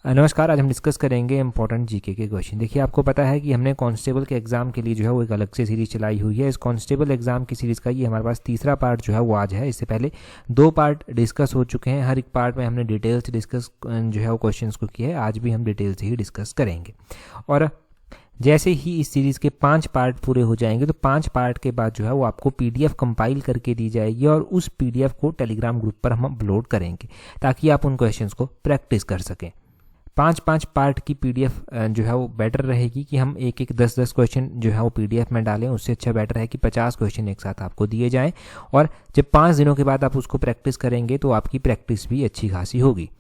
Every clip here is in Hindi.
नमस्कार। आज हम डिस्कस करेंगे इंपॉर्टेंट जीके के क्वेश्चन। देखिए, आपको पता है कि हमने कांस्टेबल के एग्जाम के लिए जो है वो एक अलग से सीरीज चलाई हुई है। इस कांस्टेबल एग्जाम की सीरीज़ का ये हमारे पास तीसरा पार्ट जो है वो आज है। इससे पहले 2 पार्ट डिस्कस हो चुके हैं। हर एक पार्ट में हमने डिटेल से डिस्कस जो है वो क्वेश्चन को किया है। आज भी हम डिटेल से ही डिस्कस करेंगे। और जैसे ही इस सीरीज़ के 5 पार्ट पूरे हो जाएंगे तो 5 पार्ट के बाद जो है वो आपको पीडीएफ कंपाइल करके दी जाएगी और उस पीडीएफ को टेलीग्राम ग्रुप पर हम अपलोड करेंगे ताकि आप उन क्वेश्चंस को प्रैक्टिस कर सकें। 5 पार्ट की पीडीएफ जो है वो बेटर रहेगी कि हम एक 10 क्वेश्चन जो है वो पीडीएफ में डालें। उससे अच्छा बेटर है कि 50 क्वेश्चन एक साथ आपको दिए जाएं और जब 5 दिनों के बाद आप उसको प्रैक्टिस करेंगे तो आपकी प्रैक्टिस भी अच्छी खासी होगी।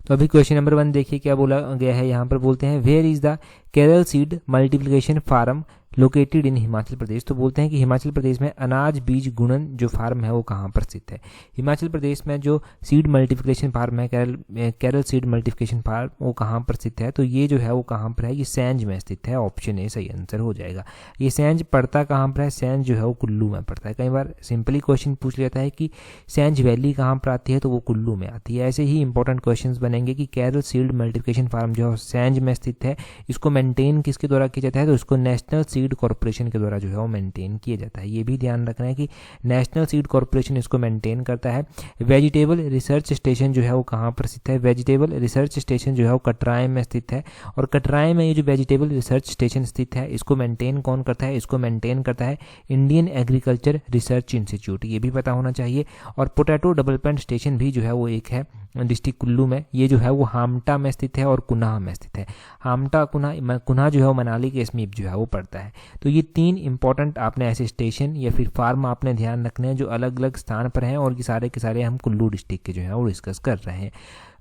तो अभी क्वेश्चन नंबर 1 देखिए क्या बोला गया है। यहाँ पर बोलते हैं where is the Kerala seed multiplication farm located in Himachal Pradesh. तो बोलते हैं कि हिमाचल प्रदेश में अनाज बीज गुणन जो फार्म है वो कहाँ पर स्थित है। हिमाचल प्रदेश में जो सीड मल्टीप्लिकेशन फार्म है केरल सीड मल्टीप्लिकेशन फार्म वो कहाँ पर स्थित है। तो ये जो है वो कहाँ पर है, ये सैंज में स्थित है। ऑप्शन ए सही आंसर हो जाएगा। ये सैंज पड़ता कहाँ पर है, सैंज जो है वो कुल्लू में पड़ता है। कई बार सिंपली क्वेश्चन पूछ लेता है कि सैंज वैली कहाँ पर आती है, तो वो कुल्लू में आती है। ऐसे ही इंपॉर्टेंट क्वेश्चन बनेंगे कि केरल सीड मल्टीप्लिकेशन फार्म जो है सैंज में स्थित है। इसको मेंटेन किसके द्वारा किया जाता है, तो इसको नेशनल सीड कॉर्पोरेशन के द्वारा जो है वो मेंटेन किया जाता है। ये भी ध्यान रखना है कि नेशनल सीड कॉर्पोरेशन इसको मेंटेन करता है। वेजिटेबल रिसर्च स्टेशन जो है वो कहाँ पर स्थित है, वेजिटेबल रिसर्च स्टेशन जो है वो कटराई में स्थित है। और कटराई में ये जो वेजिटेबल रिसर्च स्टेशन स्थित है इसको मेंटेन कौन करता है, इसको मेंटेन करता है इंडियन एग्रीकल्चर रिसर्च इंस्टीट्यूट। ये भी पता होना चाहिए। और पोटैटो डेवलपमेंट स्टेशन भी जो है वो एक है डिस्ट्रिक्ट कुल्लू में। ये जो है वो हामटा में स्थित है और कुनाह में स्थित है। हामटा कुनाह जो है वो मनाली के समीप जो है वो पड़ता है। तो ये 3 इंपॉर्टेंट आपने ऐसे स्टेशन या फिर फार्म आपने ध्यान रखने हैं जो अलग अलग स्थान पर हैं और ये सारे के सारे हम कुल्लू डिस्ट्रिक्ट के जो है वो डिस्कस कर रहे हैं।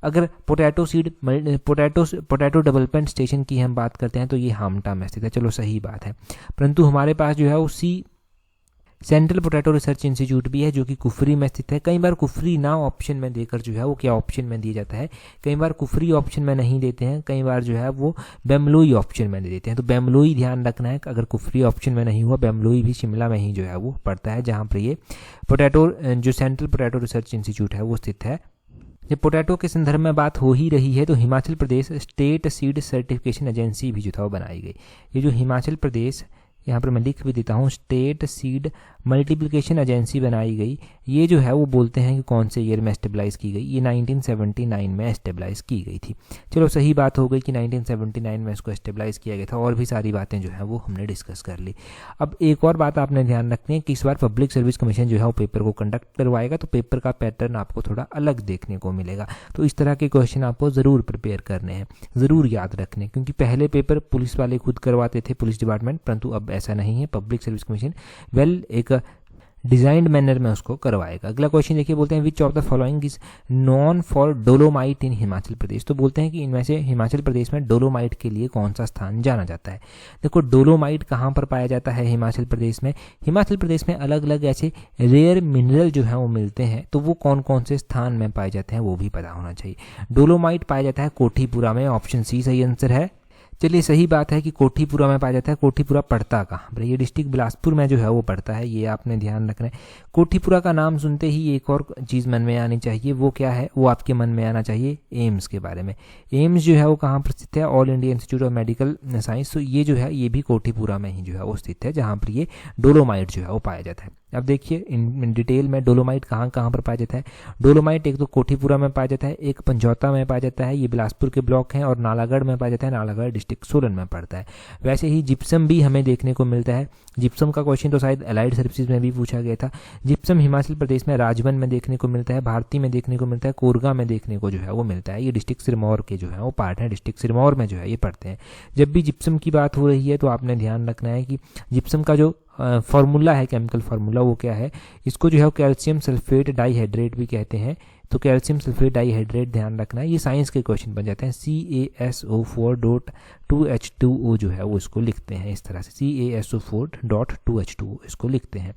अगर पोटैटो डेवलपमेंट स्टेशन की हम बात करते हैं तो ये हामटा में स्थित है। चलो सही बात है। परंतु हमारे पास जो है वो सेंट्रल पोटैटो रिसर्च इंस्टीट्यूट भी है जो कि कुफरी में स्थित है। कई बार कुफरी ना ऑप्शन में देकर जो है वो क्या ऑप्शन में दिया जाता है, कई बार कुफरी ऑप्शन में नहीं देते हैं, कई बार जो है वो बेमलोई ऑप्शन में दे देते हैं। तो बेमलोई ध्यान रखना है। अगर कुफरी ऑप्शन में नहीं हुआ, बेमलोई भी शिमला में ही जो है वो पड़ता है जहाँ पर ये पोटैटो जो सेंट्रल पोटैटो रिसर्च इंस्टीट्यूट है वो स्थित है। जब पोटैटो के संदर्भ में बात हो ही रही है तो Himachal Pradesh state seed certification agency भी जो था वो बनाई गई। ये जो हिमाचल प्रदेश, यहाँ पर मैं लिख भी देता हूँ, स्टेट सीड मल्टीप्लिकेशन एजेंसी बनाई गई। ये जो है वो बोलते हैं कि कौन से ईयर में एस्टेब्लाइज की गई, ये 1979 में एस्टेब्लाइज की गई थी। चलो सही बात हो गई कि 1979 में इसको एस्टेब्लाइज किया गया था। और भी सारी बातें जो है वो हमने डिस्कस कर ली। अब एक और बात आपने ध्यान रखनी है कि इस बार पब्लिक सर्विस कमीशन जो है वो पेपर को कंडक्ट करवाएगा तो पेपर का पैटर्न आपको थोड़ा अलग देखने को मिलेगा। तो इस तरह के क्वेश्चन आपको ज़रूर प्रिपेयर करने हैं, ज़रूर याद रखने, क्योंकि पहले पेपर पुलिस वाले खुद करवाते थे, पुलिस डिपार्टमेंट, परंतु अब ऐसा नहीं है। पब्लिक सर्विस कमीशन एक डिजाइंड मैनर में उसको करवाएगा। अगला क्वेश्चन देखिए, बोलते हैं which of the following is known for dolomite in Himachal Pradesh. तो बोलते हैं कि इनमें से हिमाचल प्रदेश में डोलोमाइट के लिए कौन सा स्थान जाना जाता है। देखो, डोलोमाइट कहाँ पर पाया जाता है हिमाचल प्रदेश में। हिमाचल प्रदेश में अलग अलग ऐसे रेयर मिनरल जो है वो मिलते हैं, तो वो कौन कौन से स्थान में पाए जाते हैं वो भी पता होना चाहिए। डोलोमाइट पाया जाता है कोठीपुरा में। ऑप्शन सी सही आंसर है। चलिए सही बात है कि कोठीपुरा में पाया जाता है। कोठीपुरा पड़ता कहाँ पर, ये डिस्ट्रिक्ट बिलासपुर में जो है वो पड़ता है। ये आपने ध्यान रखना है। कोठीपुरा का नाम सुनते ही एक और चीज़ मन में आनी चाहिए, वो क्या है, वो आपके मन में आना चाहिए एम्स के बारे में। एम्स जो है वो कहाँ पर स्थित है, all India institute of medical science. तो ये जो है ये भी कोठीपुरा में ही जो है वो स्थित है, जहाँ पर ये डोलोमाइट जो है वो पाया जाता है। अब देखिए इन डिटेल में डोलोमाइट कहाँ कहाँ पर पाया जाता है। डोलोमाइट एक तो कोठीपुरा में पाया जाता है, एक पंजौता में पाया जाता है, ये बिलासपुर के ब्लॉक हैं, और नालागढ़ में पाया जाता है, नालागढ़ डिस्ट्रिक्ट सोलन में पड़ता है। वैसे ही जिप्सम भी हमें देखने को मिलता है। जिप्सम का क्वेश्चन तो शायद अलाइड सर्विसेज में भी पूछा गया था। जिप्सम हिमाचल प्रदेश में राजबन में देखने को मिलता है, भारती में देखने को मिलता है, कोरगा में देखने को जो है वो मिलता है। ये डिस्ट्रिक्ट सिरमौर के जो है वो पार्ट है, डिस्ट्रिक्ट सिरमौर में जो है ये पड़ते हैं। जब भी जिप्सम की बात हो रही है तो आपने ध्यान रखना है कि जिप्सम का जो फार्मूला है, केमिकल फार्मूला, वो क्या है। इसको जो है कैल्शियम सल्फेट डाइहाइड्रेट भी कहते हैं। तो कैल्शियम सल्फेट डाइहाइड्रेट ध्यान रखना है। ये साइंस के क्वेश्चन बन जाते हैं। CaSO4.2H2O जो है वो इसको लिखते हैं इस तरह से, CaSO4.2H2O इसको लिखते हैं।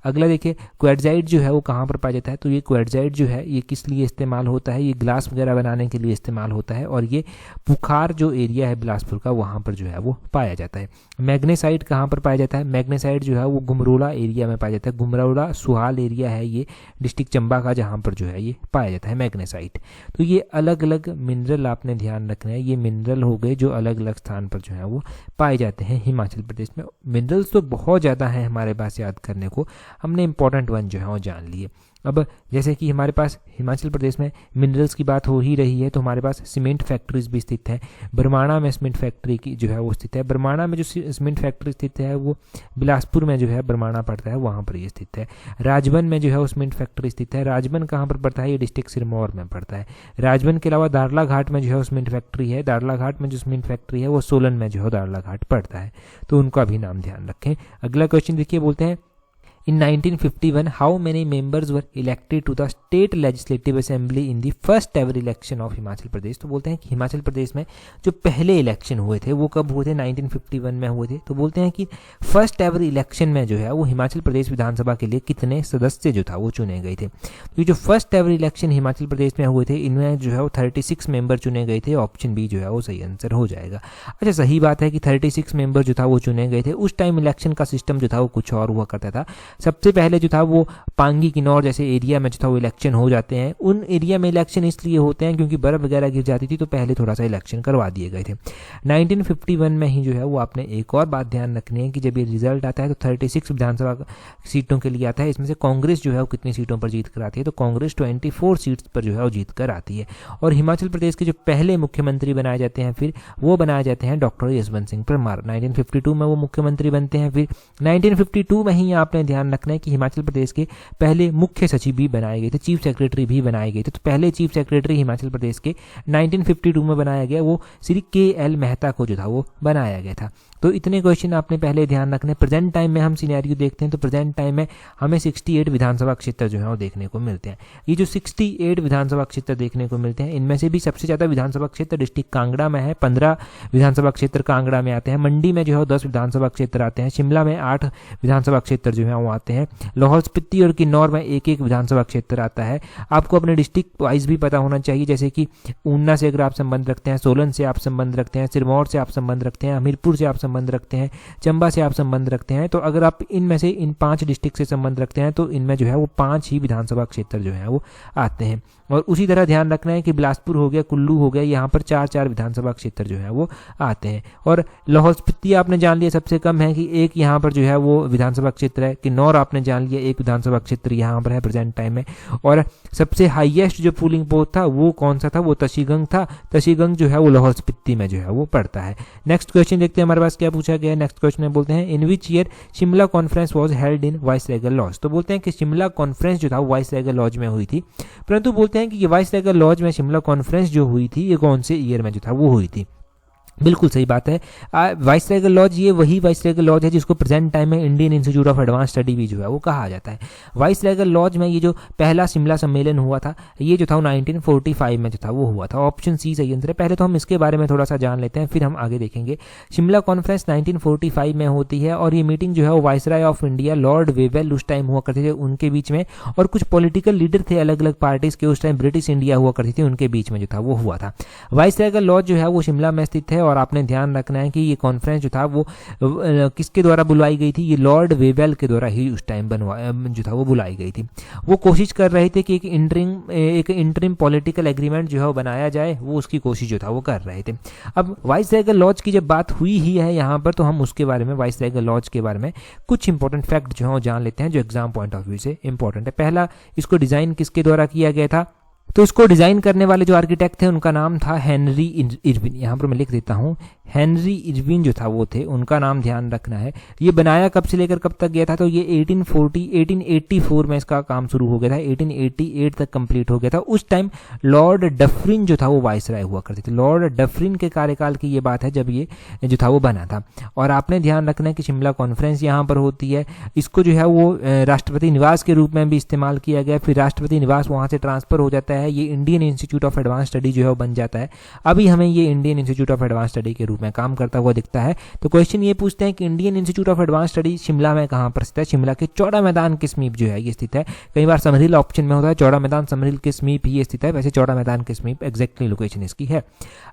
अगला देखिए, क्वार्ट्जाइट जो है वो कहाँ पर पाया जाता है। तो ये क्वार्ट्जाइट जो है ये किस लिए इस्तेमाल होता है, ये ग्लास वगैरह बनाने के लिए इस्तेमाल होता है, और ये पुखार जो एरिया है बिलासपुर का वहाँ पर जो है वो पाया जाता है। मैग्नेसाइट कहाँ पर पाया जाता है। मैग्नेसाइट जो है वो गुमरोला एरिया में पाया जाता है। गुमरोला सुहाल एरिया है ये डिस्ट्रिक्ट चंबा का, जहाँ पर जो है ये पाया जाता है, मैग्नेसाइट। तो ये अलग अलग मिनरल आपने ध्यान रखना है, ये मिनरल हो गए जो अलग अलग स्थान पर जो है वो पाए जाते हैं हिमाचल प्रदेश में। मिनरल्स तो बहुत ज़्यादा हैं हमारे पास याद करने को, हमने इंपॉर्टेंट वन जो है वो जान लिए। अब जैसे कि हमारे पास हिमाचल प्रदेश में मिनरल्स की बात हो ही रही है, तो हमारे पास सीमेंट फैक्ट्रीज भी स्थित है। बरमाणा में सीमेंट फैक्ट्री की जो है वो स्थित है। बरमाणा में जो सीमेंट फैक्ट्री स्थित है वो बिलासपुर में जो है बरमाणा पड़ता है, वहाँ पर ये स्थित है। राजबन में जो है वो सीमेंट फैक्ट्री स्थित है। राजबन कहाँ पर पड़ता है? ये डिस्ट्रिक्ट सिरमौर में पड़ता है। राजबन के अलावा दाड़ला घाट में जो है वो सीमेंट फैक्ट्री है। दाड़ला घाट में जो सीमेंट फैक्ट्री है वो सोलन में जो है दाड़ला घाट पड़ता है, तो उनका भी नाम ध्यान रखें। अगला क्वेश्चन देखिए, बोलते हैं In 1951, how many members were elected to the State Legislative Assembly in the first ever election of Himachal Pradesh? तो बोलते हैं कि हिमाचल प्रदेश में जो पहले इलेक्शन हुए थे वो कब हुए थे? 1951 में हुए थे। तो बोलते हैं कि फर्स्ट एवर इलेक्शन में जो है वो हिमाचल प्रदेश विधानसभा के लिए कितने सदस्य जो था वो चुने गए थे? तो जो first ever election Himachal Pradesh में हुए थे इनमें जो है वो 36 मेंबर चुने गए थे। ऑप्शन बी जो है वो सही आंसर हो जाएगा। अच्छा, सही बात है कि 36 मेंबर जो था वो चुने गए थे। उस टाइम इलेक्शन का सिस्टम जो था वो कुछ और हुआ करता था। सबसे पहले जो था वो पांगी किन्नौर जैसे एरिया में जो था वो इलेक्शन हो जाते हैं। उन एरिया में इलेक्शन इसलिए होते हैं क्योंकि बर्फ वगैरह गिर जाती थी, तो पहले थोड़ा सा इलेक्शन करवा दिए गए थे। 1951 में ही जो है वो आपने एक और बात ध्यान रखनी है कि जब ये रिजल्ट आता है तो 36 विधानसभा सीटों के लिए आता है। इसमें से कांग्रेस जो है वो कितनी सीटों पर जीत कर आती है? तो कांग्रेस 24 सीट्स पर जो है वो जीत कर आती है। और हिमाचल प्रदेश के जो पहले मुख्यमंत्री बनाए जाते हैं फिर वो बनाए जाते हैं डॉक्टर यशवंत सिंह परमार। 1952 में वो मुख्यमंत्री बनते हैं। फिर 1952 में ही आपने ध्यान रखना है कि हिमाचल प्रदेश के पहले मुख्य सचिव भी बनाए गए थे, चीफ सेक्रेटरी भी बनाए गए थे। तो पहले चीफ सेक्रेटरी हिमाचल प्रदेश के 1952 में बनाया गया, वो श्री KL मेहता को जो था वो बनाया गया था। तो इतने क्वेश्चन आपने पहले ध्यान रखने। प्रेजेंट टाइम में हम सिनेरियो देखते हैं तो प्रेजेंट टाइम में हमें 68 विधानसभा क्षेत्र जो है वो देखने को मिलते हैं। ये जो 68 विधानसभा क्षेत्र देखने को मिलते हैं इनमें से भी सबसे ज़्यादा विधानसभा क्षेत्र डिस्ट्रिक्ट कांगड़ा में है। 15 विधानसभा क्षेत्र कांगड़ा में आते हैं। मंडी में जो है 10 विधानसभा क्षेत्र आते हैं। शिमला में 8 विधानसभा क्षेत्र जो है वो आते हैं। लाहौल स्पीति और किन्नौर में एक विधानसभा क्षेत्र आता है। आपको अपने डिस्ट्रिक्ट वाइज भी पता होना चाहिए, जैसे कि ऊना से अगर आप संबंध रखते हैं, सोलन से आप संबंध रखते हैं, सिरमौर से आप संबंध रखते हैं, हमीरपुर से आप संबंध रखते हैं, चंबा से आप संबंध रखते हैं, तो अगर आप इनमें से इन 5 डिस्ट्रिक्ट से संबंध रखते हैं तो इनमें जो है वो 5 ही विधानसभा क्षेत्र जो है वो आते हैं। और उसी तरह ध्यान रखना है कि बिलासपुर हो गया, कुल्लू हो गया, यहाँ पर 4 विधानसभा क्षेत्र जो है वो आते हैं। और लाहौल स्पीति आपने जान लिया सबसे कम है कि एक यहाँ पर जो है वो विधानसभा क्षेत्र है। किन्नौर आपने जान लिया 1 विधानसभा क्षेत्र यहाँ पर है प्रेजेंट टाइम में। और सबसे हाईएस्ट जो पोलिंग बूथ था वो कौन सा था? वो तशीगंग था। तशीगंग जो है वो लाहौल स्पीति में जो है वो पड़ता है। नेक्स्ट क्वेश्चन देखते हैं हमारे पास क्या पूछा गया है। नेक्स्ट क्वेश्चन में बोलते हैं in which year Shimla conference was held in viceregal lodge? तो बोलते हैं कि शिमला कॉन्फ्रेंस जो था वो वाइसरेगल लॉज में हुई थी, परंतु बोलते हैं कि ये वाइसरेगल लॉज में शिमला कॉन्फ्रेंस जो हुई थी ये कौन से ईयर में जो था वो हुई थी? बिल्कुल सही बात है। वाइसरेगल लॉज ये वही वाइसरेगल लॉज है जिसको प्रेजेंट टाइम में Indian institute of advance study भी जो है वो कहा जाता है। वाइसरेगल लॉज में ये जो पहला शिमला सम्मेलन हुआ था ये जो था 1945 में जो था वो हुआ था। ऑप्शन सी सही आंसर है। पहले तो हम इसके बारे में थोड़ा सा जान लेते हैं फिर हम आगे देखेंगे। शिमला कॉन्फ्रेंस 1945 में होती है और ये मीटिंग जो है वो viceroy of India Lord Wavell उस टाइम हुआ करते थे उनके बीच में, और कुछ पॉलिटिकल लीडर थे अलग अलग पार्टीज के, उस टाइम ब्रिटिश इंडिया हुआ करती थी, उनके बीच में जो था वो हुआ था। वाइसरेगल लॉज जो है वो शिमला में स्थित है और आपने ध्यान रखना है कि ये कॉन्फ्रेंस जो था वो किसके द्वारा बुलाई गई थी? ये लॉर्ड वेवेल के द्वारा ही उस टाइम जो था वो बुलाई गई थी। वो कोशिश कर रहे थे कि एक इंटरिम पॉलिटिकल एग्रीमेंट जो है वो बनाया जाए, वो उसकी कोशिश जो था वो कर रहे थे। अब वाइसरेगल लॉज की जब बात हुई ही है यहाँ पर तो हम उसके बारे में, वाइसरेगल लॉज के बारे में कुछ इंपॉर्टेंट फैक्ट जो है वो जान लेते हैं जो एग्जाम पॉइंट ऑफ व्यू से इंपॉर्टेंट है। पहला, इसको डिजाइन किसके द्वारा किया गया था? तो इसको डिजाइन करने वाले जो आर्किटेक्ट थे उनका नाम था हेनरी इरविन। यहाँ पर मैं लिख देता हूँ, हेनरी इरविन जो था वो थे, उनका नाम ध्यान रखना है। ये बनाया कब से लेकर कब तक गया था? तो ये 1884 में इसका काम शुरू हो गया था, 1888 तक कंप्लीट हो गया था। उस टाइम लॉर्ड डफरिन जो था वो वाइसराय हुआ करते थे। लॉर्ड डफरिन के कार्यकाल की ये बात है जब ये जो था वो बना था। और आपने ध्यान रखना है कि शिमला कॉन्फ्रेंस यहाँ पर होती है। इसको जो है वो राष्ट्रपति निवास के रूप में भी इस्तेमाल किया गया, फिर राष्ट्रपति निवास वहाँ से ट्रांसफर हो जाता है, ये Indian institute of advance study जो है वो बन जाता है। अभी हमें ये Indian institute of advance study के रूप रूप में काम करता हुआ दिखता है। तो क्वेश्चन ये पूछते हैं कि Indian institute of advance study Shimla में कहाँ पर स्थित है। शिमला के चौड़ा मैदान के समीप जो है ये स्थित है। कई बार समरील ऑप्शन में होता है, चौड़ा मैदान समरील के समीप ही स्थित है, वैसे चौड़ा मैदान के समीप एग्जैक्टली लोकेशन इसकी है।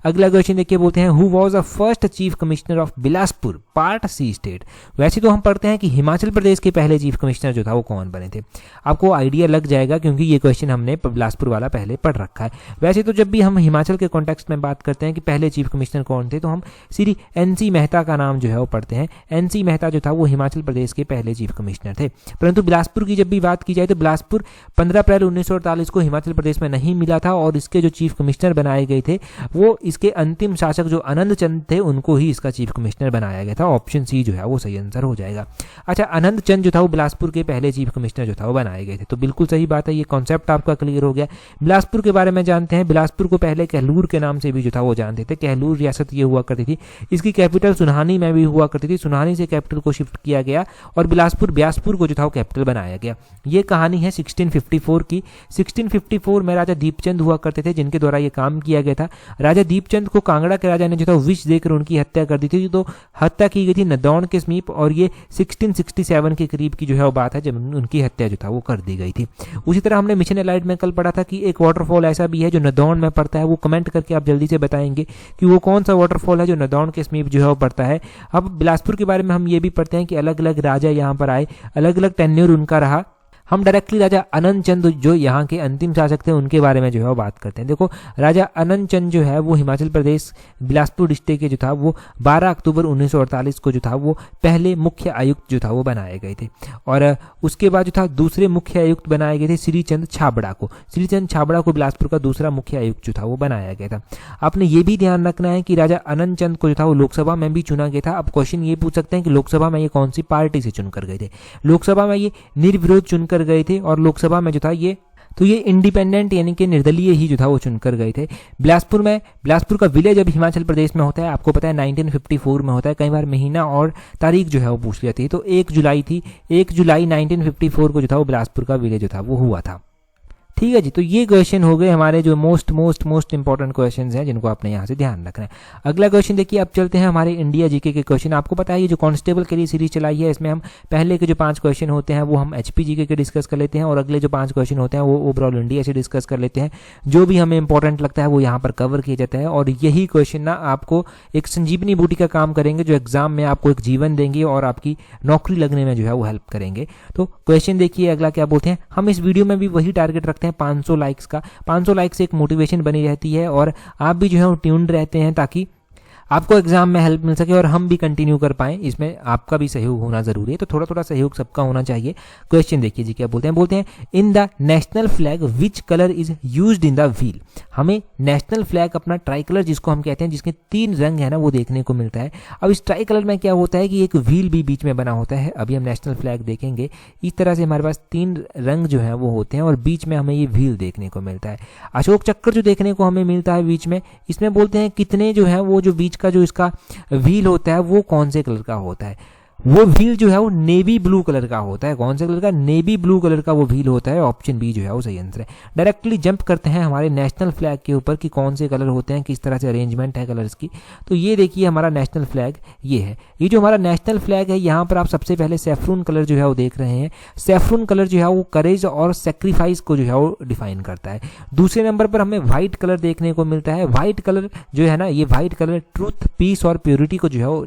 अगला क्वेश्चन देखिए, बोलते हैं who was the first chief commissioner of Bilaspur part C state. वैसे तो हम पढ़ते हैं कि हिमाचल प्रदेश के पहले चीफ कमिश्नर जो था वो कौन बने थे। आपको आइडिया लग जाएगा क्योंकि ये क्वेश्चन हमने बिलासपुर वाला पहले पढ़ रखा है। वैसे तो जब भी हम हिमाचल के कॉन्टेक्स्ट में बात करते हैं कि पहले चीफ कमिश्नर कौन थे, तो हम श्री NC मेहता का नाम जो है वो पढ़ते हैं। NC मेहता जो था वो हिमाचल प्रदेश के पहले चीफ कमिश्नर थे। परंतु बिलासपुर की जब भी बात की जाए तो बिलासपुर 15 अप्रैल 1948 को हिमाचल प्रदेश में नहीं मिला था और इसके जो चीफ कमिश्नर बनाए गए थे वो इसके अंतिम शासक जो आनंद चंद थे उनको ही इसका चीफ कमिश्नर बनाया गया था। ऑप्शन सी जो है वो सही आंसर हो जाएगा। अच्छा, आनंद चंद जो था वो बिलासपुर के पहले चीफ कमिश्नर जो था वो बनाए गए थे। तो बिल्कुल सही बात है, ये कॉन्सेप्ट आपका क्लियर हो गया। बिलासपुर के बारे में जानते हैं। बिलासपुर को पहले कहलूर के नाम से भी जो था वो जानते थे। कहलूर रियासत ये हुआ करती थी। इसकी कैपिटल सुनहानी में भी हुआ करती थी। सुनहानी से कैपिटल को शिफ्ट किया गया और बिलासपुर ब्यासपुर को जो था वो कैपिटल बनाया गया। ये कहानी है 1654 की। 1654 में राजा दीपचंद हुआ करते थे जिनके द्वारा ये काम किया गया था। राजा दीपचंद को कांगड़ा के राजा ने जो था विष देकर उनकी हत्या कर दी थी। तो हत्या की गई थी नदौन के समीप और ये 1667 के करीब की जो है वो बात है जब उनकी हत्या जो था वो कर दी गई थी। उसी तरह हमने मिशन एलाइट में कल पढ़ा था कि एक वाटरफॉल ऐसा भी है जो नदौन में पड़ता है। वो कमेंट करके आप जल्दी से बताएंगे कि वो कौन सा वाटरफॉल है जो नदौन के समीप जो है वो पड़ता है। अब बिलासपुर के बारे में हम ये भी पढ़ते हैं कि अलग अलग राजा यहाँ पर आए, अलग अलग टेन्योर उनका रहा। हम डायरेक्टली राजा आनंद चंद जो यहाँ के अंतिम शासक थे उनके बारे में जो है वो बात करते हैं। देखो, राजा आनंद चंद जो है वो हिमाचल प्रदेश बिलासपुर डिस्ट्रिक्ट के जो था वो 12 अक्टूबर 1948 को जो था वो पहले मुख्य आयुक्त जो था वो बनाए गए थे। और उसके बाद जो था दूसरे मुख्य आयुक्त बनाए गए थे श्रीचंद छाबड़ा को। श्रीचंद छाबड़ा को बिलासपुर का दूसरा मुख्य आयुक्त जो था वो बनाया गया था। आपने ये भी ध्यान रखना है कि राजा आनंद चंद को जो था वो लोकसभा में भी चुना गया था। अब क्वेश्चन ये पूछ सकते हैं कि लोकसभा में ये कौन सी पार्टी से चुनकर गए थे। लोकसभा में ये निर्विरोध चुनकर गए थे और लोकसभा में जो था ये इंडिपेंडेंट यानी कि निर्दलीय ही जो था वो चुनकर गए थे। बिलासपुर का विलेज अब हिमाचल प्रदेश में होता है। आपको पता है 1954 में होता है। कई बार महीना और तारीख जो है वो पूछ लेती है। तो 1 जुलाई थी। 1 जुलाई 1954 को जो था वो बिलासपुर का विलेज जो था वो हुआ था। ठीक है जी, तो ये क्वेश्चन हो गए हमारे जो मोस्ट इंपॉर्टेंट क्वेश्चन हैं जिनको आपने यहाँ से ध्यान रखना है। अगला क्वेश्चन देखिए, अब चलते हैं हमारे इंडिया जीके के क्वेश्चन। आपको पता है ये जो कांस्टेबल के लिए सीरीज चलाई है इसमें हम पहले के जो 5 क्वेश्चन होते हैं वो हम HP जीके के डिस्कस कर लेते हैं और अगले जो 5 क्वेश्चन होते हैं वो ओवरऑल इंडिया से डिस्कस कर लेते हैं। जो भी हमें इंपॉर्टेंट लगता है वो यहाँ पर कवर किया जाता है और यही क्वेश्चन ना आपको एक संजीवनी बूटी का काम करेंगे जो एग्जाम में आपको एक जीवन देंगे और आपकी नौकरी लगने में जो है वो हेल्प करेंगे। तो क्वेश्चन देखिए अगला क्या बोलते हैं। हम इस वीडियो में भी वही टारगेट रखते हैं 500 लाइक्स का। 500 लाइक से एक मोटिवेशन बनी रहती है और आप भी जो है वो ट्यून्ड रहते हैं ताकि आपको एग्जाम में हेल्प मिल सके और हम भी कंटिन्यू कर पाएं। इसमें आपका भी सहयोग होना जरूरी है। तो थोड़ा थोड़ा सहयोग सबका होना चाहिए। क्वेश्चन देखिए जी क्या बोलते हैं in the national flag which colour is used in the wheel. हमें नेशनल फ्लैग अपना ट्राई कलर जिसको हम कहते हैं जिसके 3 रंग है ना वो देखने को मिलता है। अब इस ट्राई कलर में क्या होता है कि एक व्हील भी बीच में बना होता है। अभी हम नेशनल फ्लैग देखेंगे। इस तरह से हमारे पास 3 रंग जो है वो होते हैं और बीच में हमें ये व्हील देखने को मिलता है। अशोक चक्र जो देखने को हमें मिलता है बीच में, इसमें बोलते हैं कितने जो है वो जो बीच का जो इसका व्हील होता है वो कौन से कलर का होता है। वो व्हील जो है वो नेवी ब्लू कलर का होता है। कौन से कलर का? नेवी ब्लू कलर का वो व्हील होता है। ऑप्शन बी जो है वो सही आंसर है। डायरेक्टली जंप करते हैं हमारे नेशनल फ्लैग के ऊपर कि कौन से कलर होते हैं, किस तरह से अरेंजमेंट है कलर्स की। तो ये देखिए हमारा नेशनल फ्लैग ये है। ये जो हमारा नेशनल फ्लैग है यहाँ पर आप सबसे पहले सैफरून कलर जो है वो देख रहे हैं। सैफरून कलर जो है वो करेज और सेक्रीफाइस को जो है वो डिफाइन करता है। दूसरे नंबर पर हमें व्हाइट कलर देखने को मिलता है। व्हाइट कलर जो है ना, ये व्हाइट कलर ट्रूथ, पीस और प्योरिटी को जो है वो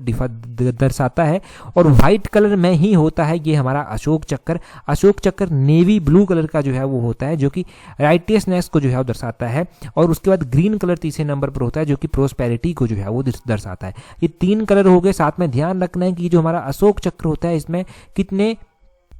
दर्शाता है। और व्हाइट कलर में ही होता है ये हमारा अशोक चक्र। अशोक चक्र नेवी ब्लू कलर का जो है वो होता है जो कि राइटियसनेस को जो है वो दर्शाता है। और उसके बाद ग्रीन कलर तीसरे नंबर पर होता है जो कि प्रोस्पेरिटी को जो है वो दर्शाता है। ये 3 कलर हो गए। साथ में ध्यान रखना है कि जो हमारा अशोक चक्र होता है इसमें कितने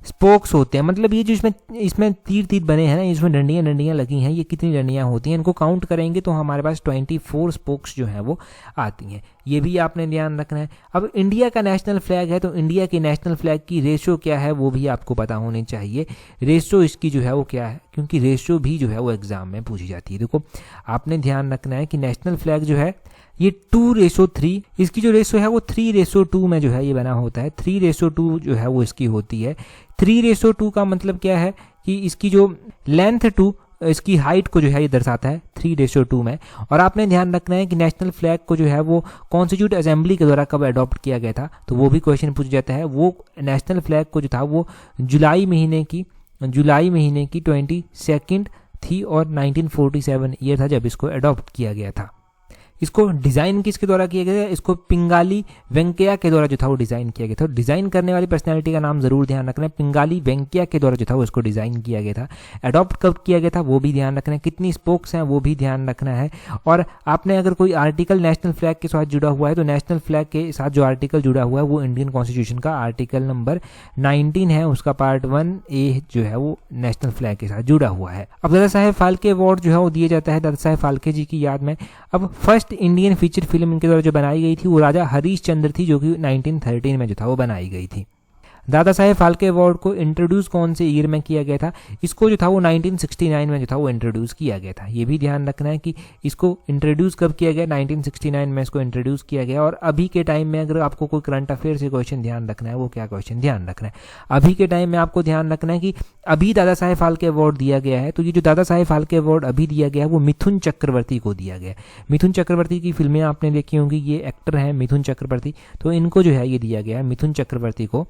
स्पोक्स होते हैं, मतलब ये जो इसमें तीर बने हैं ना, इसमें डंडियां लगी हैं, ये कितनी डंडियां होती हैं इनको काउंट करेंगे तो हमारे पास 24 स्पोक्स जो हैं वो आती हैं। ये भी आपने ध्यान रखना है। अब इंडिया का नेशनल फ्लैग है तो इंडिया के नेशनल फ्लैग की रेशो क्या है वो भी आपको पता होनी चाहिए। रेशो इसकी जो है वो क्या है, क्योंकि रेशो भी जो है वो एग्जाम में पूछी जाती है। देखो आपने ध्यान रखना है कि नेशनल फ्लैग जो है ये 2:3, इसकी जो रेशो है वो 3:2 में जो है ये बना होता है। 3:2 जो है वो इसकी होती है। 3:2 का मतलब क्या है कि इसकी जो लेंथ टू इसकी हाइट को जो है ये दर्शाता है 3:2 में। और आपने ध्यान रखना है कि नेशनल फ्लैग को जो है वो कॉन्स्टिट्यूट असेंबली के द्वारा कब अडॉप्ट किया गया था, तो वो भी क्वेश्चन पूछ जाता है। वो नेशनल फ्लैग को जो था वो जुलाई महीने की 22 थी और 1947 ईयर था जब इसको अडॉप्ट किया गया था। इसको डिज़ाइन किसके द्वारा किया गया था? इसको पिंगाली वेंकैया के द्वारा जो था वो डिज़ाइन किया गया था। डिज़ाइन करने वाली पर्सनैलिटी का नाम ज़रूर ध्यान रखना है, पिंगाली वेंकैया के द्वारा जो था वो इसको डिज़ाइन किया गया था। अडॉप्ट कब किया गया था वो भी ध्यान रखना है, कितनी स्पोक्स हैं वो भी ध्यान रखना है। और आपने अगर कोई आर्टिकल नेशनल फ्लैग के साथ जुड़ा हुआ है तो नेशनल फ्लैग के साथ जो आर्टिकल जुड़ा हुआ है वो इंडियन कॉन्स्टिट्यूशन का आर्टिकल नंबर 19 है, उसका पार्ट 1A जो है वो नेशनल फ्लैग के साथ जुड़ा हुआ है। अब दादा साहेब फाल्के अवार्ड जो है वो दिया जाता है दादा साहेब फाल्के जी की याद में। अब फर्स्ट इंडियन फीचर फिल्म इनके द्वारा जो बनाई गई थी वो राजा हरीशचंद्र थी, जो कि 1913 में जो था वो बनाई गई थी। दादा साहेब फाल्के अवार्ड को इंट्रोड्यूस कौन से ईयर में किया गया था? इसको जो था वो 1969 में जो था वो इंट्रोड्यूस किया गया था। ये भी ध्यान रखना है कि इसको इंट्रोड्यूस कब किया गया, 1969 में इसको इंट्रोड्यूस किया गया। और अभी के टाइम में अगर आपको कोई करंट अफेयर से क्वेश्चन ध्यान रखना है, वो क्या क्वेश्चन ध्यान रखना है? अभी के टाइम में आपको ध्यान रखना है कि अभी दादा साहेब फाल्के अवार्ड दिया गया है, तो ये जो दादा साहेब फाल्के अवार्ड अभी दिया गया है वो मिथुन चक्रवर्ती को दिया गया है। मिथुन चक्रवर्ती की फिल्में आपने देखी होंगी, ये एक्टर हैं मिथुन चक्रवर्ती, तो इनको जो है ये दिया गया है मिथुन चक्रवर्ती को।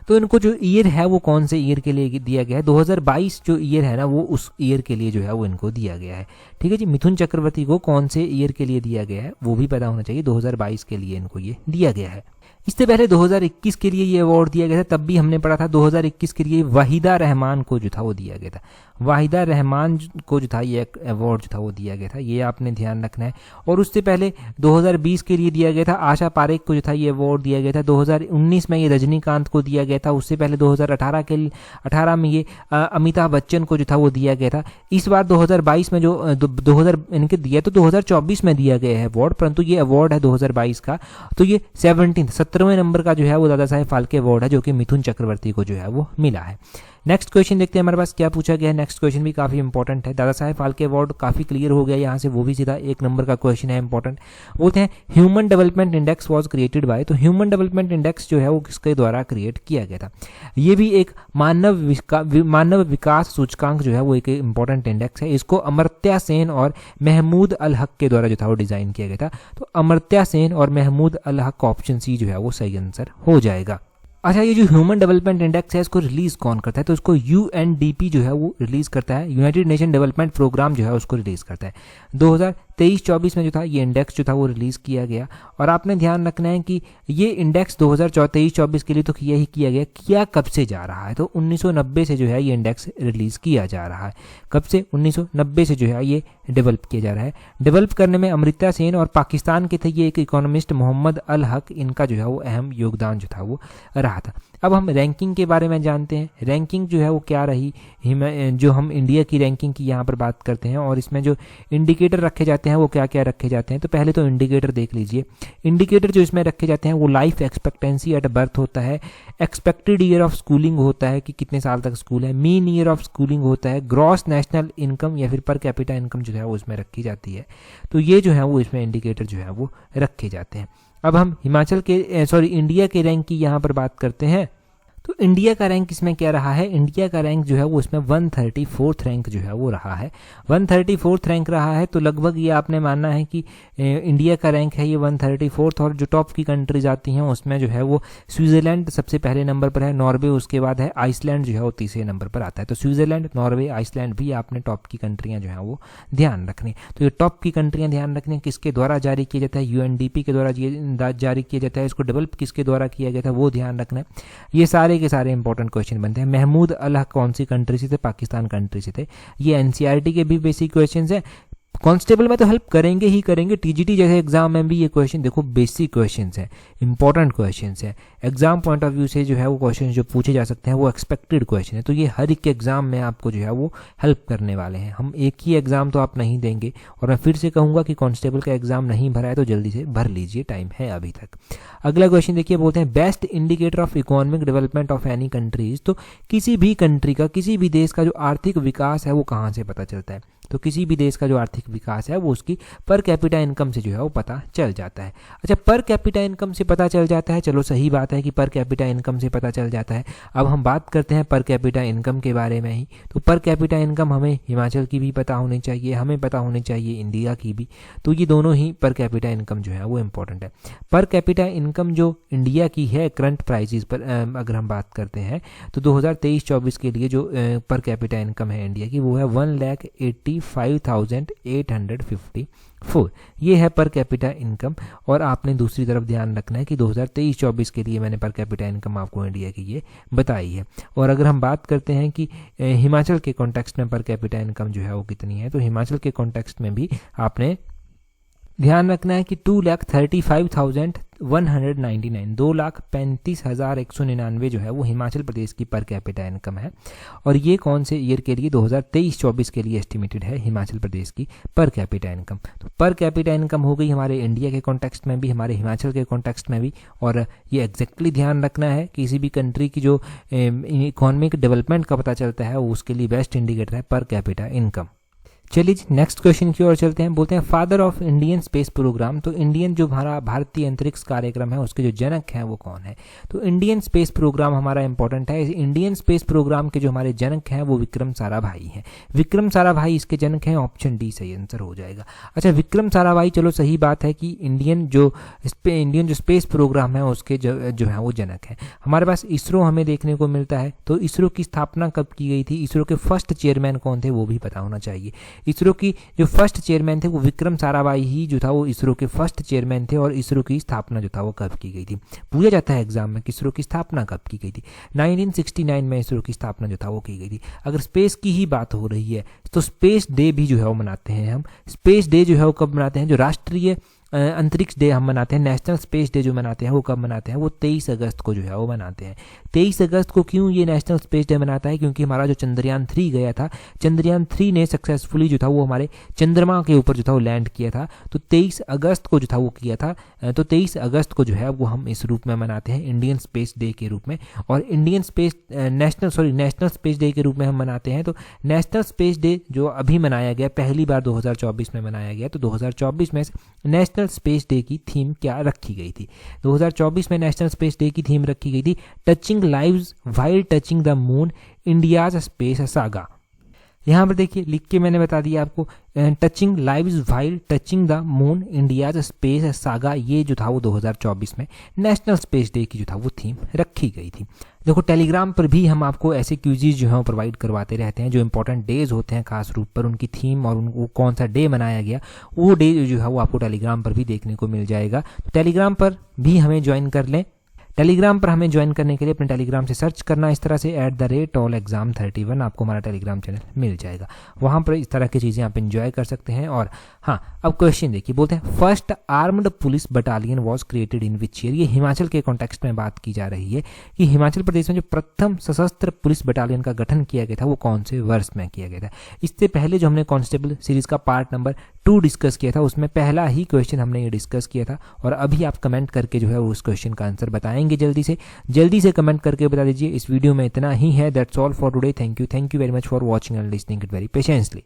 तो इनको जो ईयर है वो कौन से ईयर के लिए दिया गया है? 2022 जो ईयर है ना वो उस ईयर के लिए जो है वो इनको दिया गया है। ठीक है जी, मिथुन चक्रवर्ती को कौन से ईयर के लिए दिया गया है वो भी पता होना चाहिए। 2022 के लिए इनको ये दिया गया है। इससे पहले 2021 के लिए ये अवार्ड दिया गया था, तब भी हमने पढ़ा था 2021 के लिए वाहिदा रहमान को जो था वो दिया गया था। वाहिदा रहमान को जो था ये अवार्ड जो था वो दिया गया था, ये आपने ध्यान रखना है। और उससे पहले 2020 के लिए दिया गया था आशा पारेख को जो था ये अवार्ड दिया गया था। 2019 में ये रजनीकांत को दिया गया था। उससे पहले 2018 में ये अमिताभ बच्चन को जो था वो दिया गया था। इस बार 2022 में जो 2000 इनके दिया तो 2024 में दिया गया है अवार्ड, परंतु ये अवार्ड है 2022 का, तो ये 17वें नंबर का जो है वो दादा साहेब फाल्के अवार्ड है, जो कि मिथुन चक्रवर्ती को जो है वो मिला है। नेक्स्ट क्वेश्चन देखते हैं हमारे पास क्या पूछा गया है। नेक्स्ट क्वेश्चन भी काफी इंपॉर्टेंट है। दादा साहेब फाल्के अवार्ड काफी क्लियर हो गया यहाँ से, वो भी सीधा 1 नंबर का क्वेश्चन है इंपॉर्टेंट। बोलते हैं human development index was created by, तो ह्यूमन डेवलपमेंट इंडेक्स जो है वो किसके द्वारा क्रिएट किया गया था? ये भी एक मानव विकास सूचकांक जो है वो एक इंपॉर्टेंट इंडेक्स है। इसको अमर्त्य सेन और महमूद अल हक के द्वारा जो था वो डिजाइन किया गया था। तो अमर्त्य सेन और महमूद अल हक ऑप्शन सी जो है वो सही आंसर हो जाएगा। अच्छा, ये जो ह्यूमन डेवलपमेंट इंडेक्स है इसको रिलीज कौन करता है? तो इसको UNDP जो है वो रिलीज करता है, यूनाइटेड नेशन डेवलपमेंट प्रोग्राम जो है उसको रिलीज करता है। 2023-24 में जो था ये इंडेक्स जो था वो रिलीज किया गया। और आपने ध्यान रखना है कि ये इंडेक्स 2023-24 के लिए तो किया ही किया गया, किया कब से जा रहा है? तो 1990 से जो है ये इंडेक्स रिलीज किया जा रहा है। कब से? 1990 से जो है ये डेवलप किया जा रहा है। डेवलप करने में अमर्त्य सेन और पाकिस्तान के थे ये एक इकोनॉमिस्ट मोहम्मद अल हक, इनका जो है वो अहम योगदान जो था वो रहा था। अब हम रैंकिंग के बारे में जानते हैं। रैंकिंग जो है वो क्या रही, जो हम इंडिया की रैंकिंग की यहाँ पर बात करते हैं, और इसमें जो इंडिकेटर रखे जाते हैं वो क्या क्या रखे जाते हैं। तो पहले तो इंडिकेटर देख लीजिए। इंडिकेटर जो इसमें रखे जाते हैं वो लाइफ एक्सपेक्टेंसी एट बर्थ होता है, एक्सपेक्टेड ईयर ऑफ स्कूलिंग होता है कि कितने साल तक स्कूल है, मीन ईयर ऑफ स्कूलिंग होता है, ग्रॉस नेशनल इनकम या फिर पर कैपिटा इनकम जो है वो इसमें रखी जाती है। तो ये जो है वो इसमें इंडिकेटर जो है वो रखे जाते हैं। अब हम इंडिया के रैंक की यहाँ पर बात करते हैं। तो इंडिया का रैंक इसमें क्या रहा है? इंडिया का रैंक जो है वो इसमें 134th रैंक जो है वो रहा है। 134th रैंक रहा है, तो लगभग ये आपने मानना है कि इंडिया का रैंक है ये 134th। और जो टॉप की कंट्रीज आती हैं उसमें जो है वो स्विट्जरलैंड सबसे पहले नंबर पर है, नॉर्वे उसके बाद है, आइसलैंड जो है वो तीसरे नंबर पर आता है। तो स्विट्जरलैंड, नॉर्वे, आइसलैंड भी आपने टॉप की कंट्रियाँ जो है वो ध्यान रखनी। तो ये टॉप की कंट्रियाँ ध्यान रखनी, किसके द्वारा जारी किया जाता है? UNDP के द्वारा जारी किया जाता है। इसको डेवलप किसके द्वारा किया गया था वो ध्यान रखना है। ये सारे के सारे इंपॉर्टेंट क्वेश्चन बनते हैं। महमूद अल हक कौन सी कंट्री से थे? पाकिस्तान कंट्री से थे। ये NCERT के भी बेसिक क्वेश्चन है। कांस्टेबल में तो हेल्प करेंगे ही करेंगे, TGT जैसे एग्जाम में भी ये क्वेश्चन देखो बेसिक क्वेश्चंस हैं, इंपॉर्टेंट क्वेश्चंस हैं। एग्जाम पॉइंट ऑफ व्यू से जो है वो क्वेश्चन जो पूछे जा सकते हैं वो एक्सपेक्टेड क्वेश्चन है। तो ये हर एक एग्जाम में आपको जो है वो हेल्प करने वाले हैं। हम एक ही एग्जाम तो आप नहीं देंगे, और मैं फिर से कहूँगा कि कांस्टेबल का एग्जाम नहीं भरा है तो जल्दी से भर लीजिए, टाइम है अभी तक। अगला क्वेश्चन देखिए, बोलते हैं best indicator of economic development of any countries. तो किसी भी कंट्री का, किसी भी देश का जो आर्थिक विकास है वो कहाँ से पता चलता है? तो किसी भी देश का जो आर्थिक विकास है वो उसकी पर कैपिटा इनकम से जो है वो पता चल जाता है। अच्छा, पर कैपिटा इनकम से पता चल जाता है, चलो सही बात है कि पर कैपिटा इनकम से पता चल जाता है। अब हम बात करते हैं पर कैपिटा इनकम के बारे में ही। तो पर कैपिटा इनकम हमें हिमाचल की भी पता होनी चाहिए, हमें पता होनी चाहिए इंडिया की भी। तो ये दोनों ही पर कैपिटा इनकम जो है वो इम्पोर्टेंट है। पर कैपिटा इनकम जो इंडिया की है करंट प्राइसेस पर अगर हम बात करते हैं तो 2023-24 के लिए जो पर कैपिटा इनकम है इंडिया की वो है 1,85,854। ये है पर कैपिटा इनकम। और आपने दूसरी तरफ ध्यान रखना है कि 2023-24 के लिए मैंने पर कैपिटा इनकम आपको इंडिया की ये बताई है। और अगर हम बात करते हैं कि हिमाचल के कॉन्टेक्स्ट में पर कैपिटा इनकम जो है वो कितनी है, तो हिमाचल के कॉन्टेक्स्ट में भी आपने ध्यान रखना है कि 2,35,199 2,35,199 जो है वो हिमाचल प्रदेश की पर कैपिटा इनकम है। और ये कौन से ईयर के लिए, 2023-24 के लिए एस्टिमेटेड है हिमाचल प्रदेश की पर कैपिटा इनकम। तो पर कैपिटा इनकम हो गई हमारे इंडिया के कॉन्टेक्स्ट में भी, हमारे हिमाचल के कॉन्टेक्स्ट में भी। और ये एग्जैक्टली ध्यान रखना है, किसी भी कंट्री की जो इकोनॉमिक डेवलपमेंट का पता चलता है वो उसके लिए बेस्ट इंडिकेटर है पर कैपिटा इनकम। चलिए जी नेक्स्ट क्वेश्चन की ओर चलते हैं। बोलते हैं father of Indian space program. तो इंडियन जो हमारा भारतीय अंतरिक्ष कार्यक्रम है उसके जो जनक हैं वो कौन है। तो इंडियन स्पेस प्रोग्राम हमारा इंपॉर्टेंट है। इंडियन स्पेस प्रोग्राम के जो हमारे जनक हैं वो विक्रम साराभाई हैं। विक्रम साराभाई इसके जनक हैं, ऑप्शन डी सही आंसर हो जाएगा। अच्छा, विक्रम साराभाई, चलो सही बात है कि इंडियन जो स्पेस प्रोग्राम है उसके जो है वो जनक है। हमारे पास इसरो हमें देखने को मिलता है। तो इसरो की स्थापना कब की गई थी, इसरो के फर्स्ट चेयरमैन कौन थे वो भी पता होना चाहिए। इसरो की जो फर्स्ट चेयरमैन थे वो विक्रम साराभाई ही जो था वो इसरो के फर्स्ट चेयरमैन थे। और इसरो की स्थापना जो था वो कब की गई थी, पूछा जाता है एग्जाम में कि इसरो की स्थापना कब की गई थी। 1969 में इसरो की स्थापना जो था वो की गई थी। अगर स्पेस की ही बात हो रही है तो स्पेस डे भी जो है वो मनाते हैं हम। स्पेस डे जो है वो कब मनाते हैं, जो राष्ट्रीय अंतरिक्ष डे हम मनाते हैं, नेशनल स्पेस डे जो मनाते हैं वो कब मनाते हैं, वो 23 अगस्त को जो है वो मनाते हैं। 23 अगस्त को क्यों ये नेशनल स्पेस डे मनाता है, क्योंकि हमारा जो चंद्रयान 3 गया था, चंद्रयान 3 ने सक्सेसफुली जो था वो हमारे चंद्रमा के ऊपर जो था वो लैंड किया था। तो 23 अगस्त को जो था वो किया था। तो 23 अगस्त को जो है वो हम इस रूप में मनाते हैं, इंडियन स्पेस डे के रूप में। और Indian space national space day के रूप में हम मनाते हैं। तो नेशनल स्पेस डे जो अभी मनाया गया, पहली बार 2024 में मनाया गया। तो 2024 में नेशनल स्पेस डे की थीम क्या रखी गई थी, 2024 में नेशनल स्पेस डे की थीम रखी गई थी touching lives while touching the moon, India's space saga. यहाँ पर देखिए लिख के मैंने बता दिया आपको, touching lives while touching the moon, India's space saga. ये जो था वो 2024 में नेशनल स्पेस डे की जो था वो थीम रखी गई थी। देखो टेलीग्राम पर भी हम आपको ऐसे क्यूजीज जो है प्रोवाइड करवाते रहते हैं, जो इंपॉर्टेंट डेज होते हैं खास रूप पर उनकी थीम और उनको कौन सा डे मनाया गया वो डे जो है वो आपको टेलीग्राम पर भी देखने को मिल जाएगा। तो टेलीग्राम पर भी हमें ज्वाइन कर लें। टेलीग्राम पर हमें ज्वाइन करने के लिए अपने टेलीग्राम से सर्च करना इस तरह से @allexam31, आपको हमारा टेलीग्राम चैनल मिल जाएगा। वहाँ पर इस तरह की चीज़ें आप एंजॉय कर सकते हैं। और हाँ, अब क्वेश्चन देखिए, बोलते हैं first armed police battalion was created in which year. ये हिमाचल के कॉन्टेक्स्ट में बात की जा रही है कि हिमाचल प्रदेश में जो प्रथम सशस्त्र पुलिस बटालियन का गठन किया गया था वो कौन से वर्ष में किया गया था। इससे पहले जो हमने कांस्टेबल सीरीज का पार्ट नंबर 2 डिस्कस किया था उसमें पहला ही क्वेश्चन हमने ये डिस्कस किया था। और अभी आप कमेंट करके जो है उस क्वेश्चन का आंसर बताएंगे। जल्दी से कमेंट करके बता दीजिए। इस वीडियो में इतना ही है। That's all for today. Thank you very much for watching and listening it very patiently.